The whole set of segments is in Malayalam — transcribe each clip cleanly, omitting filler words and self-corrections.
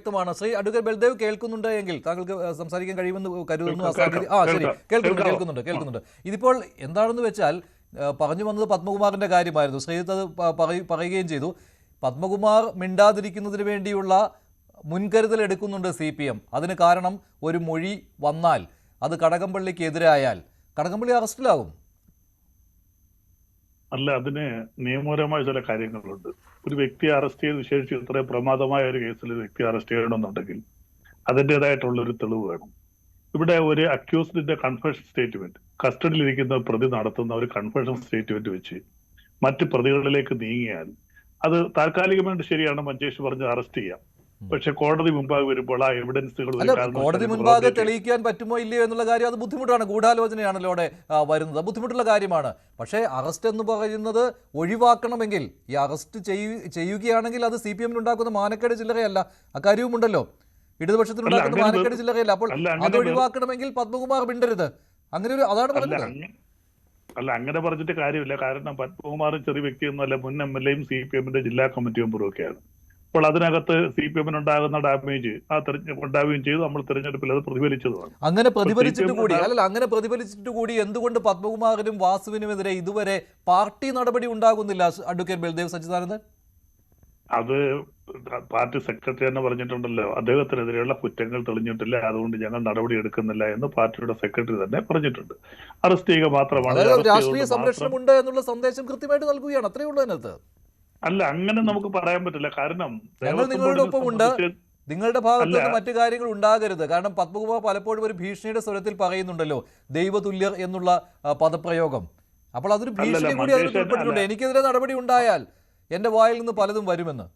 വ്യക്തമാണ്. ശ്രീ അഡ്വക്കേറ്റ് ബൽദേവ് കേൾക്കുന്നുണ്ട് എങ്കിൽ താങ്കൾക്ക് സംസാരിക്കാൻ കഴിയുമെന്ന് കരുതുന്നു. ശരി, കേൾക്കുന്നുണ്ട്. ഇതിപ്പോൾ എന്താണെന്ന് വെച്ചാൽ പറഞ്ഞു വന്നത് പത്മകുമാറിന്റെ കാര്യമായിരുന്നു. ശ്രീജിത്ത് അത് പറയുകയും ചെയ്തു. പത്മകുമാർ മിണ്ടാതിരിക്കുന്നതിന് വേണ്ടിയുള്ള മുൻകരുതൽ എടുക്കുന്നുണ്ട് CPM. അതിന് കാരണം ഒരു മൊഴി വന്നാൽ അത് കടകംപള്ളിക്ക് എതിരായാൽ കടകംപള്ളി അറസ്റ്റിലാകും. അല്ല, അതിന് നിയമപരമായ ചില കാര്യങ്ങളുണ്ട്. ഒരു വ്യക്തിയെ അറസ്റ്റ് ചെയ്ത് വിശേഷിച്ച് ഇത്രയും പ്രമാദമായ ഒരു കേസിൽ ഒരു വ്യക്തിയെ അറസ്റ്റ് ചെയ്യണമെന്നുണ്ടെങ്കിൽ അതിൻ്റെതായിട്ടുള്ള ഒരു തെളിവ് വേണം. ഇവിടെ ഒരു അക്യൂസ്ഡിന്റെ കൺഫെഷൻ സ്റ്റേറ്റ്മെന്റ്, കസ്റ്റഡിയിലിരിക്കുന്ന പ്രതി നടത്തുന്ന ഒരു കൺഫെഷൻ സ്റ്റേറ്റ്മെന്റ് വെച്ച് മറ്റ് പ്രതികളിലേക്ക് നീങ്ങിയാൽ അത് താൽക്കാലികമായിട്ട് ശരിയാണ് മഞ്ചേഷ് പറഞ്ഞ് അറസ്റ്റ് ചെയ്യാം. പക്ഷെ കോടതി മുമ്പാകെ വരുമ്പോൾ ആ എവിഡൻസുകൾ കോടതി മുൻപാകെ തെളിയിക്കാൻ പറ്റുമോ ഇല്ലയോ എന്നുള്ള കാര്യം അത് ബുദ്ധിമുട്ടാണ്. ഗൂഢാലോചനയാണല്ലോ അവിടെ വരുന്നത്, ബുദ്ധിമുട്ടുള്ള കാര്യമാണ്. പക്ഷേ അറസ്റ്റ് എന്ന് പറയുന്നത് ഒഴിവാക്കണമെങ്കിൽ ഈ അറസ്റ്റ് ചെയ്യുകയാണെങ്കിൽ അത് CPM ഉണ്ടാക്കുന്ന മാനക്കേട് ചില്ലറയല്ല, അക്കാര്യവുമുണ്ടല്ലോ. ഇടതുപക്ഷത്തിനുണ്ടാക്കുന്ന മാനക്കേട് ചില്ലറയല്ല. അപ്പോൾ അത് ഒഴിവാക്കണമെങ്കിൽ പത്മകുമാർ മിണ്ടരുത്, അങ്ങനെ ഒരു അതാണ് പറഞ്ഞത്. അല്ല, അങ്ങനെ പറഞ്ഞിട്ട് കാര്യമില്ല. കാരണം പത്മകുമാർ ചെറിയ വ്യക്തിയൊന്നുമല്ല, മുൻ MLA-യും CPM-ന്റെ ജില്ലാ കമ്മിറ്റി മെമ്പറും ഒക്കെയാണ്. അപ്പോൾ അതിനകത്ത് CPM-ന് ഉണ്ടാകുന്ന ഡാമേജ് ഉണ്ടാവുകയും ചെയ്തു. നമ്മൾ തെരഞ്ഞെടുപ്പിൽ അത് പ്രതിഫലിച്ചതുമാണ്. അങ്ങനെ പ്രതിഫലിച്ചിട്ട് കൂടി എന്തുകൊണ്ട് പത്മകുമാറിനും വാസുവിനുമെതിരെ ഇതുവരെ പാർട്ടി നടപടി ഉണ്ടാകുന്നില്ല അഡ്വക്കേറ്റ് ബൽദേവ് സച്ചിദാനന്ദൻ? അത് പാർട്ടി സെക്രട്ടറി തന്നെ പറഞ്ഞിട്ടുണ്ടല്ലോ, അദ്ദേഹത്തിനെതിരെയുള്ള കുറ്റങ്ങൾ തെളിഞ്ഞിട്ടില്ല, അതുകൊണ്ട് ഞങ്ങൾ നടപടി എടുക്കുന്നില്ല എന്ന് പാർട്ടിയുടെ സെക്രട്ടറി തന്നെ പറഞ്ഞിട്ടുണ്ട്. അറസ്റ്റ് ചെയ്യുക മാത്രമാണ്. രാഷ്ട്രീയ സംരക്ഷണമുണ്ട് എന്നുള്ള സന്ദേശം കൃത്യമായിട്ട് നൽകുകയാണ്, അത്രയേ ഉള്ളൂ അതിനകത്ത്. അല്ല, അങ്ങനെ നമുക്ക് പറയാൻ പറ്റില്ല. കാരണം ഞങ്ങൾ നിങ്ങളുടെ ഒപ്പമുണ്ട്, നിങ്ങളുടെ ഭാഗത്ത് നിന്ന് മറ്റു കാര്യങ്ങൾ ഉണ്ടാകരുത്. കാരണം പത്മകുമാർ പലപ്പോഴും ഒരു ഭീഷണിയുടെ സ്വരത്തിൽ പറയുന്നുണ്ടല്ലോ ദൈവതുല്യർ എന്നുള്ള പദപ്രയോഗം. അപ്പോൾ അതൊരു ഭീഷണി കൂടി അതിൽ ഉൾപ്പെട്ടിട്ടുണ്ട്. എനിക്കെതിരെ നടപടി ഉണ്ടായാൽ എന്റെ വായിൽ നിന്ന് പലതും വരുമെന്ന്.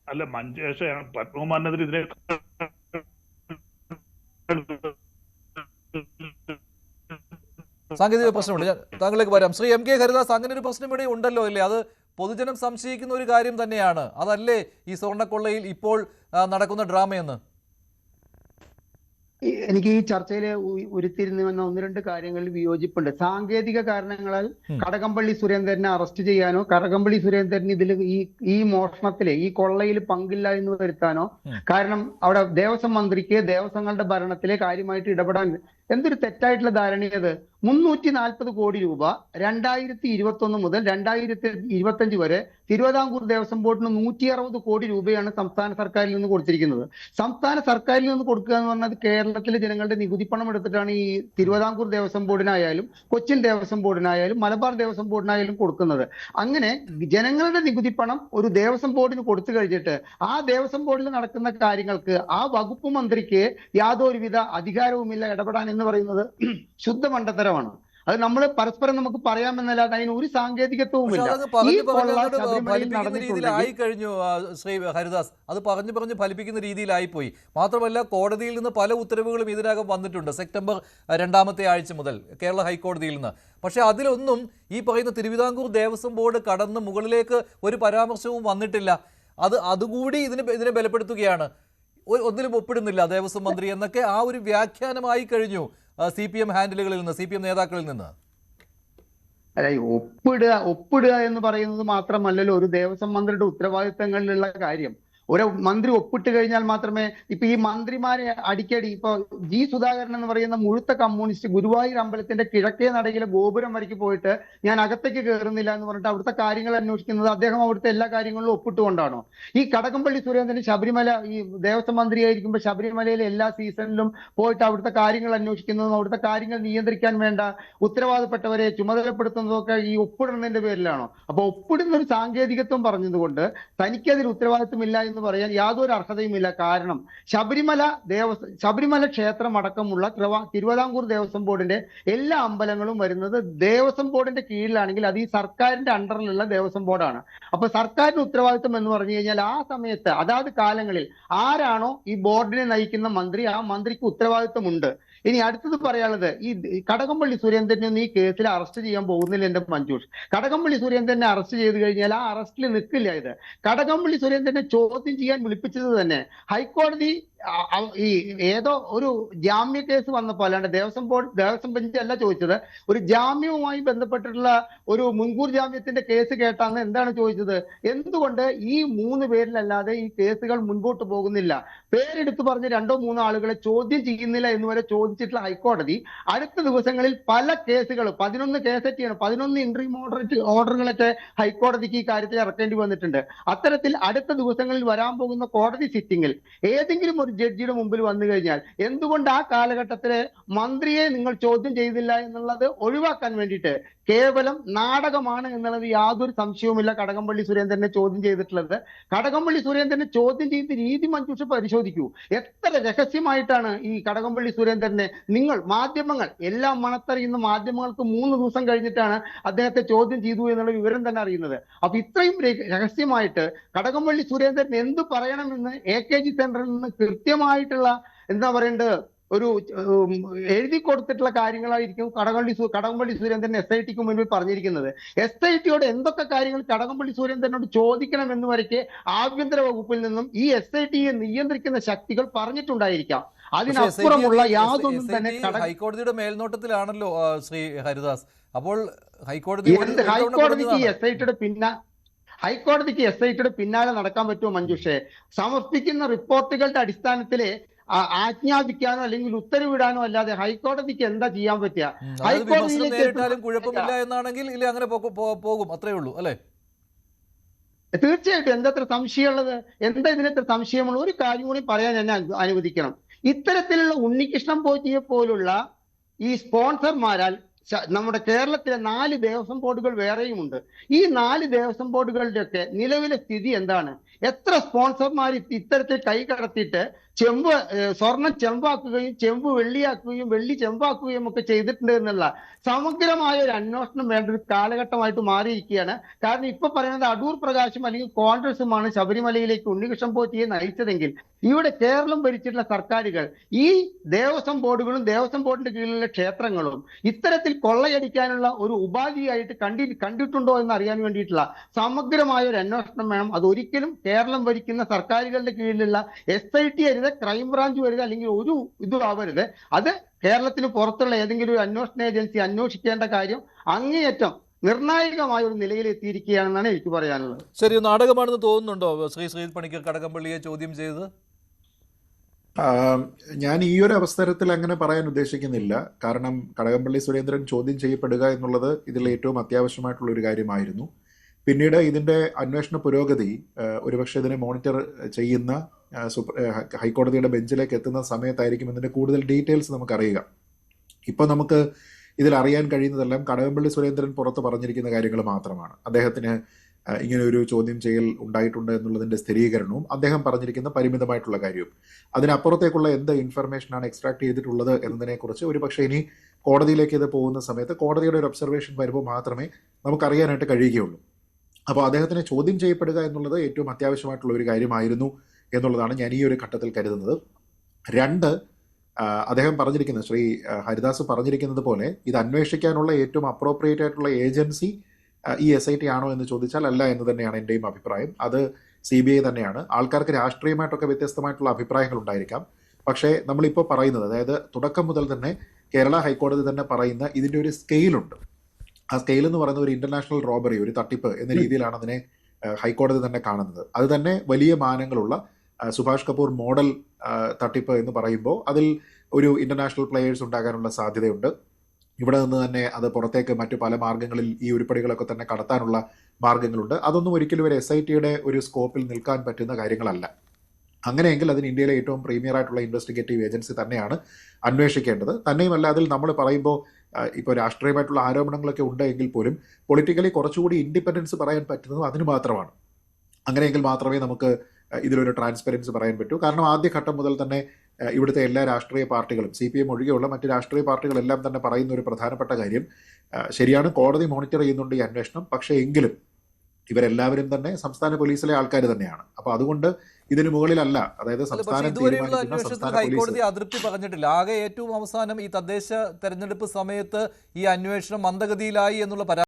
അല്ല, മഞ്ചേഷ് പത്മകുമാറിനെതിരെ ഇതിനെ സാങ്കേതിക പ്രശ്നമുണ്ട്, ഞാൻ താങ്കളിലേക്ക് വരാം. ശ്രീ MK ഹരിദാസ്, അങ്ങനെ ഒരു പ്രശ്നം ഇവിടെ ഉണ്ടല്ലോ അല്ലേ? അത് പൊതുജനം സംശയിക്കുന്ന ഒരു കാര്യം തന്നെയാണ്. അതല്ലേ ഈ സ്വർണ്ണക്കൊള്ളയിൽ ഇപ്പോൾ നടക്കുന്ന ഡ്രാമയെന്ന്? എനിക്ക് ഈ ചർച്ചയിൽ ഉരുത്തിരിഞ്ഞു വന്ന ഒന്ന് രണ്ട് കാര്യങ്ങളിൽ വിയോജിപ്പുണ്ട്. സാങ്കേതിക കാരണങ്ങളാൽ കടകംപള്ളി സുരേന്ദ്രനെ അറസ്റ്റ് ചെയ്യാനോ കടകംപള്ളി സുരേന്ദ്രൻ ഇതിൽ ഈ മോഷണത്തിലെ ഈ കൊള്ളയിൽ പങ്കില്ല എന്ന് വരുത്താനോ, കാരണം അവിടെ ദേവസ്വം മന്ത്രിക്ക് ദേവസ്വങ്ങളുടെ ഭരണത്തിലെ കാര്യമായിട്ട് ഇടപെടാൻ എന്തൊരു തെറ്റായിട്ടുള്ള ധാരണയത്. 340 കോടി രൂപ 2021 മുതൽ 2025 വരെ തിരുവിതാംകൂർ ദേവസ്വം ബോർഡിന് 160 കോടി രൂപയാണ് സംസ്ഥാന സർക്കാരിൽ നിന്ന് കൊടുത്തിരിക്കുന്നത്. സംസ്ഥാന സർക്കാരിൽ നിന്ന് കൊടുക്കുക എന്ന് പറഞ്ഞാൽ കേരളത്തിലെ ജനങ്ങളുടെ നികുതി പണം എടുത്തിട്ടാണ് ഈ തിരുവിതാംകൂർ ദേവസ്വം ബോർഡിനായാലും കൊച്ചിൻ ദേവസ്വം ബോർഡിനായാലും മലബാർ ദേവസ്വം ബോർഡിനായാലും കൊടുക്കുന്നത്. അങ്ങനെ ജനങ്ങളുടെ നികുതി പണം ഒരു ദേവസ്വം ബോർഡിന് കൊടുത്തു കഴിഞ്ഞിട്ട് ആ ദേവസ്വം ബോർഡിൽ നടക്കുന്ന കാര്യങ്ങൾക്ക് ആ വകുപ്പ് മന്ത്രിക്ക് യാതൊരുവിധ അധികാരവുമില്ല ഇടപെടാൻ എന്ന് പറയുന്നത് ശുദ്ധ മണ്ടത്തരമാണ്. അത് നമ്മൾ പരസ്പരം നമുക്ക് പറയാമെന്നല്ലാതെ അതിന് ഒരു സാങ്കേതികത്വവുമില്ല. രീതിയിലായി കഴിഞ്ഞു ശ്രീ ഹരിദാസ്, അത് പറഞ്ഞു ഫലിപ്പിക്കുന്ന രീതിയിലായിപ്പോയി. മാത്രമല്ല കോടതിയിൽ നിന്ന് പല ഉത്തരവുകളും ഇതിനകം വന്നിട്ടുണ്ട്, സെപ്റ്റംബർ 2ാമത്തെ ആഴ്ച മുതൽ കേരള ഹൈക്കോടതിയിൽ നിന്ന്. പക്ഷെ അതിലൊന്നും ഈ പറയുന്ന തിരുവിതാംകൂർ ദേവസ്വം ബോർഡ് കടന്ന് മുകളിലേക്ക് ഒരു പരാമർശവും വന്നിട്ടില്ല. അതുകൂടി ഇതിനെ ബലപ്പെടുത്തുകയാണ്. ഒന്നിലും ഒപ്പിടുന്നില്ല ദേവസ്വം മന്ത്രി എന്നൊക്കെ ആ ഒരു വ്യാഖ്യാനമായി കഴിഞ്ഞു CPM ഹാൻഡിലുകളിൽ നിന്ന്, CPM നേതാക്കളിൽ നിന്ന്. അല്ല, ഒപ്പിടുക എന്ന് പറയുന്നത് മാത്രമല്ലല്ലോ ഒരു ദേവസ്വം മന്ത്രിയുടെ ഉത്തരവാദിത്തങ്ങളിലുള്ള കാര്യം. ഒരു മന്ത്രി ഒപ്പിട്ട് കഴിഞ്ഞാൽ മാത്രമേ ഇപ്പൊ ഈ മന്ത്രിമാരെ അടിക്കടി ഇപ്പൊ G. സുധാകരൻ എന്ന് പറയുന്ന മുഴുത്ത കമ്മ്യൂണിസ്റ്റ് ഗുരുവായൂർ അമ്പലത്തിന്റെ കിഴക്കേ നടയിലെ ഗോപുരം വരയ്ക്ക് പോയിട്ട് ഞാൻ അകത്തേക്ക് കയറുന്നില്ല എന്ന് പറഞ്ഞിട്ട് അവിടുത്തെ കാര്യങ്ങൾ അന്വേഷിക്കുന്നത് അദ്ദേഹം അവിടുത്തെ എല്ലാ കാര്യങ്ങളിലും ഒപ്പിട്ടുകൊണ്ടാണോ? ഈ കടകംപള്ളി സുരേന്ദ്രൻ ശബരിമല ഈ ദേവസ്വം മന്ത്രിയായിരിക്കുമ്പോൾ ശബരിമലയിലെ എല്ലാ സീസണിലും പോയിട്ട് അവിടുത്തെ കാര്യങ്ങൾ അന്വേഷിക്കുന്നതും അവിടുത്തെ കാര്യങ്ങൾ നിയന്ത്രിക്കാൻ വേണ്ട ഉത്തരവാദപ്പെട്ടവരെ ചുമതലപ്പെടുത്തുന്നതൊക്കെ ഈ ഒപ്പിടുന്നതിന്റെ പേരിലാണോ? അപ്പൊ ഒപ്പിടുന്ന ഒരു സാങ്കേതികത്വം പറഞ്ഞതുകൊണ്ട് തനിക്കതിൽ ഉത്തരവാദിത്വമില്ല എന്ന് പറയാൻ യാതൊരു അർഹതയുമില്ല. കാരണം ശബരിമല ക്ഷേത്രം അടക്കമുള്ള തിരുവിതാംകൂർ ദേവസ്വം ബോർഡിന്റെ എല്ലാ അമ്പലങ്ങളും വരുന്നത് ദേവസ്വം ബോർഡിന്റെ കീഴിലാണെങ്കിൽ അത് ഈ സർക്കാരിന്റെ അണ്ടറിലുള്ള ദേവസ്വം ബോർഡാണ്. അപ്പൊ സർക്കാരിന്റെ ഉത്തരവാദിത്വം എന്ന് പറഞ്ഞു കഴിഞ്ഞാൽ ആ സമയത്ത് അതാത് കാലങ്ങളിൽ ആരാണോ ഈ ബോർഡിനെ നയിക്കുന്ന മന്ത്രി, ആ മന്ത്രിക്ക് ഉത്തരവാദിത്വമുണ്ട്. ഇനി അടുത്തത് പറയാനുള്ളത്, ഈ കടകംപള്ളി സുരേന്ദ്രനെ ഈ കേസിൽ അറസ്റ്റ് ചെയ്യാൻ പോകുന്നില്ല എന്റെ മഞ്ജൂഷ്. കടകംപള്ളി സുരേന്ദ്രനെ അറസ്റ്റ് ചെയ്ത് കഴിഞ്ഞാൽ ആ അറസ്റ്റിൽ നിൽക്കില്ല. ഇത് കടകംപള്ളി സുരേന്ദ്രനെ ചോദ്യം ചെയ്യാൻ വിളിപ്പിച്ചത് തന്നെ ഹൈക്കോടതി ഈ ഏതോ ഒരു ജാമ്യ കേസ് വന്നപ്പോൾ, അല്ലാണ്ട് ദേവസ്വം ബെഞ്ച് അല്ല ചോദിച്ചത്, ഒരു ജാമ്യവുമായി ബന്ധപ്പെട്ടിട്ടുള്ള ഒരു മുൻകൂർ ജാമ്യത്തിന്റെ കേസ് കേട്ടാന്ന് എന്താണ് ചോദിച്ചത്? എന്തുകൊണ്ട് ഈ 3 പേരിലല്ലാതെ ഈ കേസുകൾ മുൻപോട്ട് പോകുന്നില്ല? പേരെടുത്ത് പറഞ്ഞ് 2-3 ആളുകളെ ചോദ്യം ചെയ്യുന്നില്ല എന്ന് വരെ ചോദിച്ചിട്ടുള്ള ഹൈക്കോടതി അടുത്ത ദിവസങ്ങളിൽ പല കേസുകൾ 11 കേസറ്റ് ചെയ്യണം, 11 ഇന്റർവ്യൂ ഓർഡറുകളൊക്കെ ഹൈക്കോടതിക്ക് ഈ കാര്യത്തിൽ ഇറക്കേണ്ടി വന്നിട്ടുണ്ട്. അത്തരത്തിൽ അടുത്ത ദിവസങ്ങളിൽ വരാൻ പോകുന്ന കോടതി സിറ്റിംഗിൽ ഏതെങ്കിലും ഒരു ജഡ്ജിയുടെ മുമ്പിൽ വന്നു കഴിഞ്ഞാൽ എന്തുകൊണ്ട് ആ കാലഘട്ടത്തിലെ മന്ത്രിയെ നിങ്ങൾ ചോദ്യം ചെയ്തില്ല എന്നുള്ളത് ഒഴിവാക്കാൻ വേണ്ടിയിട്ട് കേവലം നാടകമാണ് എന്നുള്ളത് യാതൊരു സംശയവുമില്ല കടകംപള്ളി സുരേന്ദ്രനെ ചോദ്യം ചെയ്തിട്ടുള്ളത്. കടകംപള്ളി സുരേന്ദ്രനെ ചോദ്യം ചെയ്ത രീതി മഞ്ജുഷ പരിശോധിക്കൂ. എത്ര രഹസ്യമായിട്ടാണ് ഈ കടകംപള്ളി സുരേന്ദ്രനെ മാധ്യമങ്ങൾ എല്ലാം മണത്തറിയുന്ന മാധ്യമങ്ങൾക്ക് 3 ദിവസം കഴിഞ്ഞിട്ടാണ് അദ്ദേഹത്തെ ചോദ്യം ചെയ്തു എന്നുള്ള വിവരം തന്നെ അറിയുന്നത്. അപ്പൊ ഇത്രയും രഹസ്യമായിട്ട് കടകംപള്ളി സുരേന്ദ്രൻ എന്ത് പറയണമെന്ന് AKG സെന്ററിൽ നിന്ന് കൃത്യമായിട്ടുള്ള എന്താ പറയേണ്ടത് ഒരു എഴുതി കൊടുത്തിട്ടുള്ള കാര്യങ്ങളായിരിക്കും കടകംപള്ളി സുരേന്ദ്രൻ SITക്ക് മുൻപിൽ പറഞ്ഞിരിക്കുന്നത്. SITയോട് എന്തൊക്കെ കാര്യങ്ങൾ കടകംപള്ളി സുരേന്ദ്രനോട് ചോദിക്കണം എന്ന് വരയ്ക്ക് ആഭ്യന്തര വകുപ്പിൽ നിന്നും ഈ SITയെ നിയന്ത്രിക്കുന്ന ശക്തികൾ പറഞ്ഞിട്ടുണ്ടായിരിക്കാം. അതിനപ്പുറമുള്ള യാതൊന്നും തന്നെ ഹൈക്കോടതിയുടെ മേൽനോട്ടത്തിലാണല്ലോ ശ്രീ ഹരിദാസ്. അപ്പോൾ ഹൈക്കോടതി ഹൈക്കോടതിക്ക് SITയുടെ പിന്നാലെ നടക്കാൻ പറ്റുമോ മഞ്ജുഷേ? സമർപ്പിക്കുന്ന റിപ്പോർട്ടുകളുടെ അടിസ്ഥാനത്തിൽ ആജ്ഞാപിക്കാനോ അല്ലെങ്കിൽ ഉത്തരവിടാനോ അല്ലാതെ ഹൈക്കോടതിക്ക് എന്താ ചെയ്യാൻ പറ്റുക? ഹൈക്കോടതിയിലേക്കും കുഴപ്പമില്ല എന്നാണെങ്കിൽ അങ്ങനെ പോകും, അത്രേ ഉള്ളൂ അല്ലെ? തീർച്ചയായിട്ടും. എന്തത്ര സംശയമുള്ളത്? എന്താ ഇതിനെത്ര സംശയമുള്ള? ഒരു കാര്യം കൂടി പറയാൻ എന്നെ അനുവദിക്കണം. ഇത്തരത്തിലുള്ള ഉണ്ണികൃഷ്ണൻ പോറ്റിയെ പോലുള്ള ഈ സ്പോൺസർമാരാൽ നമ്മുടെ കേരളത്തിലെ 4 ദേവസ്വം ബോർഡുകൾ വേറെയുമുണ്ട്. ഈ 4 ദേവസ്വം ബോർഡുകളുടെയൊക്കെ നിലവിലെ സ്ഥിതി എന്താണ്? എത്ര സ്പോൺസർമാർ ഇത്തരത്തിൽ കൈ കടത്തിയിട്ട് സ്വർണം ചെമ്പാക്കുകയും ചെമ്പ് വെള്ളിയാക്കുകയും വെള്ളി ചെമ്പാക്കുകയും ഒക്കെ ചെയ്തിട്ടുണ്ട് എന്നുള്ള സമഗ്രമായ ഒരു അന്വേഷണം വേണ്ട ഒരു കാലഘട്ടമായിട്ട് മാറിയിരിക്കുകയാണ്. കാരണം ഇപ്പൊ പറയുന്നത് അടൂർ പ്രകാശും അല്ലെങ്കിൽ കോൺഗ്രസുമാണ് ശബരിമലയിലേക്ക് ഉണ്ണികൃഷ്ണൻ പോറ്റിയെ നയിച്ചതെങ്കിൽ ഇവിടെ കേരളം ഭരിച്ചിട്ടുള്ള സർക്കാരുകൾ ഈ ദേവസ്വം ബോർഡുകളും ദേവസ്വം ബോർഡിന്റെ കീഴിലുള്ള ക്ഷേത്രങ്ങളും ഇത്തരത്തിൽ കൊള്ളയടിക്കാനുള്ള ഒരു ഉപാധിയായിട്ട് കണ്ടിട്ടുണ്ടോ എന്ന് അറിയാൻ വേണ്ടിയിട്ടുള്ള സമഗ്രമായ ഒരു അന്വേഷണം വേണം. അതൊരിക്കലും കേരളം ഭരിക്കുന്ന സർക്കാരുകളുടെ കീഴിലുള്ള SIT അരുത്, ക്രൈംബ്രാഞ്ച് വരുത്, അല്ലെങ്കിൽ ഒരു ഇതും ആവരുത്. അത് കേരളത്തിന് പുറത്തുള്ള ഏതെങ്കിലും ഒരു അന്വേഷണ ഏജൻസി അന്വേഷിക്കേണ്ട കാര്യം അങ്ങേയറ്റം നിർണായകമായ ഒരു നിലയിൽ എത്തിയിരിക്കുകയാണെന്നാണ് എനിക്ക് പറയാനുള്ളത്. ശരി, നാടകമാണെന്ന് തോന്നുന്നുണ്ടോ ശ്രീ പണിക്കർ കടകംപള്ളിയെ ചോദ്യം ചെയ്തത്? ഞാൻ ഈ ഒരു അവസരത്തിൽ അങ്ങനെ പറയാൻ ഉദ്ദേശിക്കുന്നില്ല. കാരണം കടകംപള്ളി സുരേന്ദ്രൻ ചോദ്യം ചെയ്യപ്പെടുക എന്നുള്ളത് ഇതിൽ ഏറ്റവും അത്യാവശ്യമായിട്ടുള്ള ഒരു കാര്യമായിരുന്നു. പിന്നീട് ഇതിൻ്റെ അന്വേഷണ പുരോഗതി ഒരുപക്ഷെ ഇതിനെ മോണിറ്റർ ചെയ്യുന്ന ഹൈക്കോടതിയുടെ ബെഞ്ചിലേക്ക് എത്തുന്ന സമയത്തായിരിക്കും ഇതിൻ്റെ കൂടുതൽ ഡീറ്റെയിൽസ് നമുക്കറിയുക. ഇപ്പോൾ നമുക്ക് ഇതിൽ അറിയാൻ കഴിയുന്നതെല്ലാം കടകംപള്ളി സുരേന്ദ്രൻ പുറത്ത് പറഞ്ഞിരിക്കുന്ന കാര്യങ്ങൾ മാത്രമാണ്. അദ്ദേഹത്തിന് ഇങ്ങനെ ഒരു ചോദ്യം ചെയ്യൽ ഉണ്ടായിട്ടുണ്ട് എന്നുള്ളതിൻ്റെ സ്ഥിരീകരണവും അദ്ദേഹം പറഞ്ഞിരിക്കുന്ന പരിമിതമായിട്ടുള്ള കാര്യവും. അതിനപ്പുറത്തേക്കുള്ള എന്ത് ഇൻഫർമേഷനാണ് എക്സ്ട്രാക്ട് ചെയ്തിട്ടുള്ളത് എന്നതിനെക്കുറിച്ച് ഒരു പക്ഷേ ഇനി കോടതിയിലേക്ക് ഇത് പോകുന്ന സമയത്ത് കോടതിയുടെ ഒരു ഒബ്സർവേഷൻ വരുമ്പോൾ മാത്രമേ നമുക്കറിയാനായിട്ട് കഴിയുകയുള്ളൂ. അപ്പോൾ അദ്ദേഹത്തിനെ ചോദ്യം ചെയ്യപ്പെടുക എന്നുള്ളത് ഏറ്റവും അത്യാവശ്യമായിട്ടുള്ള ഒരു കാര്യമായിരുന്നു എന്നുള്ളതാണ് ഞാൻ ഈ ഒരു ഘട്ടത്തിൽ കരുതുന്നത്. 2, അദ്ദേഹം പറഞ്ഞിരിക്കുന്നത്, ശ്രീ ഹരിദാസ് പറഞ്ഞിരിക്കുന്നത് പോലെ ഇത് അന്വേഷിക്കാനുള്ള ഏറ്റവും അപ്രോപ്രിയേറ്റ് ആയിട്ടുള്ള ഏജൻസി ഈ SIT ആണോ എന്ന് ചോദിച്ചാൽ അല്ല എന്ന് തന്നെയാണ് എൻ്റെയും അഭിപ്രായം. അത് CBI തന്നെയാണ്. ആൾക്കാർക്ക് രാഷ്ട്രീയമായിട്ടൊക്കെ വ്യത്യസ്തമായിട്ടുള്ള അഭിപ്രായങ്ങൾ ഉണ്ടായിരിക്കാം. പക്ഷേ നമ്മളിപ്പോൾ പറയുന്നത്, അതായത് തുടക്കം മുതൽ തന്നെ കേരള ഹൈക്കോടതി തന്നെ പറയുന്ന ഇതിൻ്റെ ഒരു സ്കെയിലുണ്ട്. ആ സ്കെയിൽ എന്ന് പറയുന്നത് ഒരു ഇന്റർനാഷണൽ റോബറി, ഒരു തട്ടിപ്പ് എന്ന രീതിയിലാണ് അതിനെ ഹൈക്കോടതി തന്നെ കാണുന്നത്. അത് തന്നെ വലിയ മാനങ്ങളുള്ള സുഭാഷ് കപൂർ മോഡൽ തട്ടിപ്പ് എന്ന് പറയുമ്പോൾ അതിൽ ഒരു ഇന്റർനാഷണൽ പ്ലേയേഴ്സ് ഉണ്ടാകാനുള്ള സാധ്യതയുണ്ട്. ഇവിടെ നിന്ന് തന്നെ അത് പുറത്തേക്ക് മറ്റു പല മാർഗങ്ങളിൽ ഈ ഉരുപ്പടികളൊക്കെ തന്നെ കടത്താനുള്ള മാർഗങ്ങളുണ്ട്. അതൊന്നും ഒരിക്കലും ഒരു SITയുടെ ഒരു സ്കോപ്പിൽ നിൽക്കാൻ പറ്റുന്ന കാര്യങ്ങളല്ല. അങ്ങനെയെങ്കിൽ അതിന് ഇന്ത്യയിലെ ഏറ്റവും പ്രീമിയർ ആയിട്ടുള്ള ഇൻവെസ്റ്റിഗേറ്റീവ് ഏജൻസി തന്നെയാണ് അന്വേഷിക്കേണ്ടത്. തന്നെയുമല്ല, അതിൽ നമ്മൾ പറയുമ്പോൾ ഇപ്പോൾ രാഷ്ട്രീയമായിട്ടുള്ള ആരോപണങ്ങളൊക്കെ ഉണ്ട് എങ്കിൽ പോലും പൊളിറ്റിക്കലി കുറച്ചുകൂടി ഇൻഡിപെൻഡൻസ് പറയാൻ പറ്റുന്നതും അതിന് മാത്രമാണ്. അങ്ങനെയെങ്കിൽ മാത്രമേ നമുക്ക് ഇതിലൊരു ട്രാൻസ്പെറൻസി പറയാൻ പറ്റൂ. കാരണം ആദ്യഘട്ടം മുതൽ തന്നെ ഇവിടുത്തെ എല്ലാ രാഷ്ട്രീയ പാർട്ടികളും, CPM ഒഴികെയുള്ള മറ്റ് രാഷ്ട്രീയ പാർട്ടികളെല്ലാം തന്നെ പറയുന്ന ഒരു പ്രധാനപ്പെട്ട കാര്യം, ശരിയാണ് കോടതി മോണിറ്റർ ചെയ്യുന്നുണ്ട് ഈ അന്വേഷണം, പക്ഷേ എങ്കിലും ഇവരെല്ലാവരും തന്നെ സംസ്ഥാന പോലീസിലെ ആൾക്കാർ തന്നെയാണ്. അപ്പോൾ അതുകൊണ്ട് ഇതിന് മുകളിലല്ല, അതായത് ഹൈക്കോടതി അതൃപ്തി പറഞ്ഞിട്ടില്ല. ആകെ ഏറ്റവും അവസാനം ഈ തദ്ദേശ തെരഞ്ഞെടുപ്പ് സമയത്ത് ഈ അന്വേഷണം മന്ദഗതിയിലായി എന്നുള്ള